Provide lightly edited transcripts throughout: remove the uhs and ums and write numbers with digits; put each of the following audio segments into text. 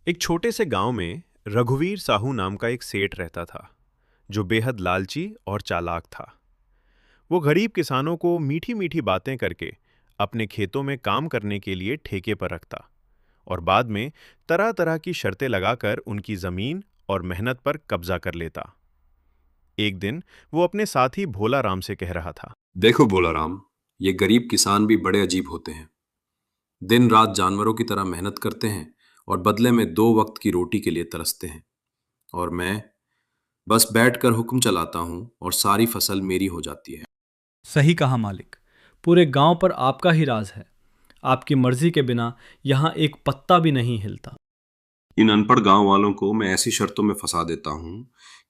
एक छोटे से गांव में रघुवीर साहू नाम का एक सेठ रहता था जो बेहद लालची और चालाक था। वो गरीब किसानों को मीठी मीठी बातें करके अपने खेतों में काम करने के लिए ठेके पर रखता और बाद में तरह तरह की शर्तें लगाकर उनकी जमीन और मेहनत पर कब्जा कर लेता। एक दिन वो अपने साथी भोला राम से कह रहा था। देखो बोलाराम, ये गरीब किसान भी बड़े अजीब होते हैं। दिन रात जानवरों की तरह मेहनत करते हैं और बदले में दो वक्त की रोटी के लिए तरसते हैं। और मैं बस बैठकर हुक्म चलाता हूँ और सारी फसल मेरी हो जाती है। सही कहा मालिक। पूरे गांव पर आपका ही राज है। आपकी मर्जी के बिना यहाँ एक पत्ता भी नहीं हिलता। इन अनपढ़ गांव वालों को मैं ऐसी शर्तों में फंसा देता हूँ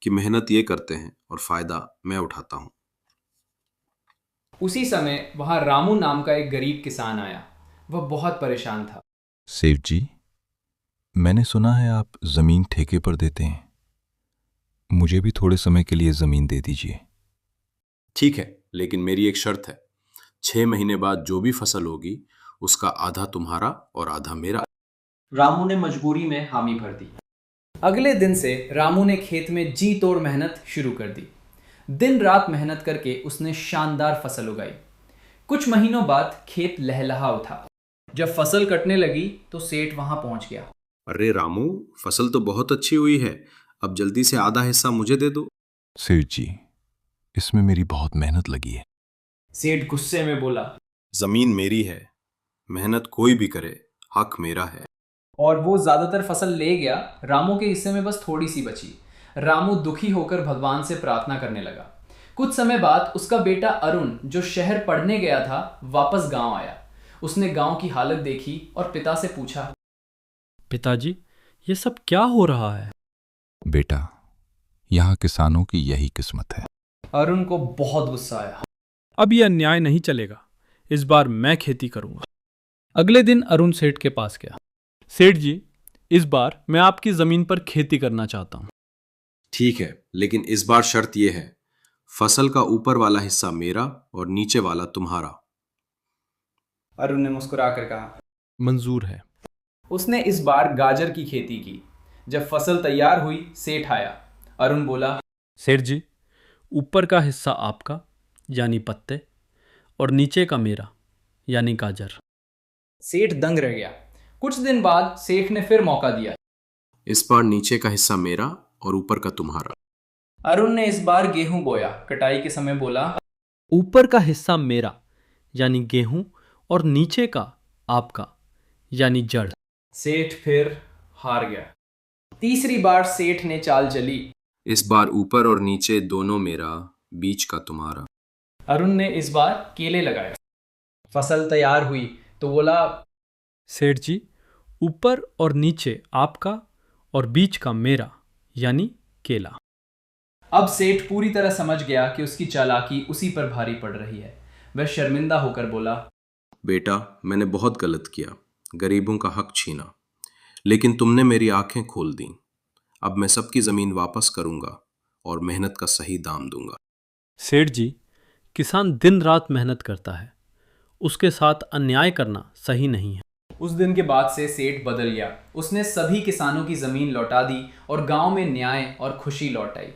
कि मेहनत ये करते हैं और फायदा मैं उठाता हूँ। उसी समय वहां रामू नाम का एक गरीब किसान आया। वह बहुत परेशान था। सेठ जी, मैंने सुना है आप जमीन ठेके पर देते हैं। मुझे भी थोड़े समय के लिए जमीन दे दीजिए। ठीक है, लेकिन मेरी एक शर्त है। 6 महीने बाद जो भी फसल होगी उसका आधा तुम्हारा और आधा मेरा। रामू ने मजबूरी में हामी भर दी। अगले दिन से रामू ने खेत में जी तोड़ मेहनत शुरू कर दी। दिन रात मेहनत करके उसने शानदार फसल उगाई। कुछ महीनों बाद खेत लहलहा उठा। जब फसल कटने लगी तो सेठ वहां पहुंच गया। अरे रामू, फसल तो बहुत अच्छी हुई है, अब जल्दी से आधा हिस्सा मुझे दे दो। सेठ जी, इसमें मेरी बहुत मेहनत लगी है। सेठ गुस्से में बोला। जमीन मेरी है, मेहनत कोई भी करे, हक मेरा है। और वो ज्यादातर फसल ले गया। रामू के हिस्से में बस थोड़ी सी बची। रामू दुखी होकर भगवान से प्रार्थना करने लगा। कुछ समय बाद उसका बेटा अरुण, जो शहर पढ़ने गया था, वापस गांव आया। उसने गांव की हालत देखी और पिता से पूछा। पिताजी, ये सब क्या हो रहा है? बेटा, यहाँ किसानों की यही किस्मत है। अरुण को बहुत गुस्सा आया। अब यह अन्याय नहीं चलेगा। इस बार मैं खेती करूंगा। अगले दिन अरुण सेठ के पास गया। सेठ जी, इस बार मैं आपकी जमीन पर खेती करना चाहता हूँ। ठीक है, लेकिन इस बार शर्त यह है, फसल का ऊपर वाला हिस्सा मेरा और नीचे वाला तुम्हारा। अरुण ने मुस्कुराकर कहा। मंजूर है। उसने इस बार गाजर की खेती की। जब फसल तैयार हुई, सेठ आया। अरुण बोला। सेठ जी, ऊपर का हिस्सा आपका यानी पत्ते और नीचे का मेरा यानी गाजर। सेठ दंग रह गया। कुछ दिन बाद सेठ ने फिर मौका दिया। इस बार नीचे का हिस्सा मेरा और ऊपर का तुम्हारा। अरुण ने इस बार गेहूं बोया। कटाई के समय बोला। ऊपर का हिस्सा मेरा यानी गेहूं और नीचे का आपका यानी जड़। सेठ फिर हार गया। तीसरी बार सेठ ने चाल चली। इस बार ऊपर और नीचे दोनों मेरा, बीच का तुम्हारा। अरुण ने इस बार केले लगाए। फसल तैयार हुई तो बोला। सेठ जी, ऊपर और नीचे आपका और बीच का मेरा यानी केला। अब सेठ पूरी तरह समझ गया कि उसकी चालाकी उसी पर भारी पड़ रही है। वह शर्मिंदा होकर बोला। बेटा, मैंने बहुत गलत किया, गरीबों का हक छीना, लेकिन तुमने मेरी आंखें खोल दी। अब मैं सबकी जमीन वापस करूंगा और मेहनत का सही दाम दूंगा। सेठ जी, किसान दिन रात मेहनत करता है, उसके साथ अन्याय करना सही नहीं है। उस दिन के बाद से सेठ बदल गया। उसने सभी किसानों की जमीन लौटा दी और गांव में न्याय और खुशी लौट आई।